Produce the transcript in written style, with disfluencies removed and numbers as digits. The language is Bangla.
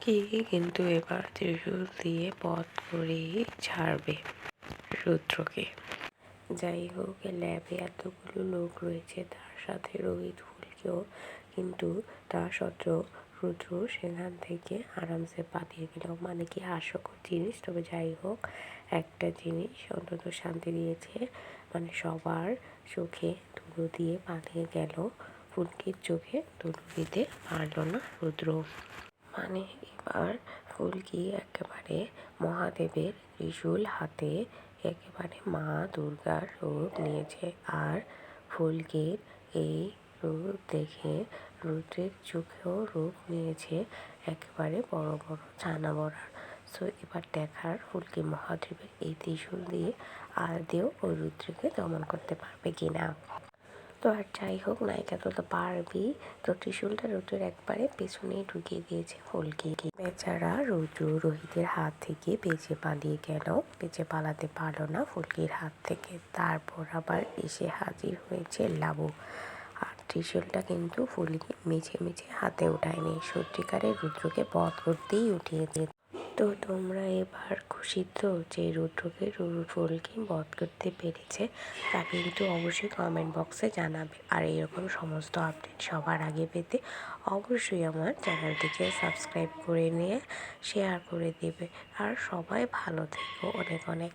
কি কিন্তু এবার ত্রিশূল দিয়ে বধ করেই ছাড়বে রুদ্রকে। যাই হোক, ল্যাবে এতগুলো লোক রয়েছে, তার সাথে রোহিত ফুলকেও, কিন্তু তা সত্ত্বেও রুদ্র সেখান থেকে আরামসে পালিয়ে গেল। মানে কি হাস্যকর জিনিস। তবে যাই হোক, একটা জিনিস অন্তত শান্তি দিয়েছে, মানে সবার চোখে ধুলো দিয়ে পালিয়ে গেল, ফুলকির চোখে ধুলো দিতে পারল না রুদ্র। মানে এবার ফুলকি একেবারে মহাদেবের ত্রিশূল হাতে একেবারে মা দুর্গার রূপ নিয়েছে। আর ফুলকির এই রূপ দেখে রুদ্রের চোখেও রূপ নিয়েছে একেবারে বড় বড় ছানা বড়ার। সো এবার দেখার ফুলকি মহাদেবের এই ত্রিশূল দিয়ে আদৌ ওই রুদ্রকে দমন করতে পারবে কিনা। তো আর যাই হোক, নায়িকা তো পারবি। তো ত্রিশূলটা রুদ্রের একবারে পেছনেই ঢুকিয়ে দিয়েছে ফুলকি। বেচারা রুদ্র রোহিতের হাত থেকে বেঁচে পালিয়ে গেল, বেঁচে পালাতে পারলো না ফুলকির হাত থেকে। তারপর আবার এসে হাজির হয়েছে লাবু। আর ত্রিশূলটা কিন্তু ফুলকি মিছে মিছে হাতে উঠায়নি, সত্যিকারের রুদ্রকে বধ করতেই উঠিয়ে দিয়ে। তো তোমরা এবার খুশি তো যে রুদ্রকে ফুলকি বধ করতে পেরেছে? তা কিন্তু অবশ্যই কমেন্ট বক্সে জানাবে। আর এরকম সমস্ত আপডেট সবার আগে পেতে অবশ্যই আমার চ্যানেলটিকে সাবস্ক্রাইব করে নিয়ে শেয়ার করে দেবে। আর সবাই ভালো থেকো, অনেক অনেক।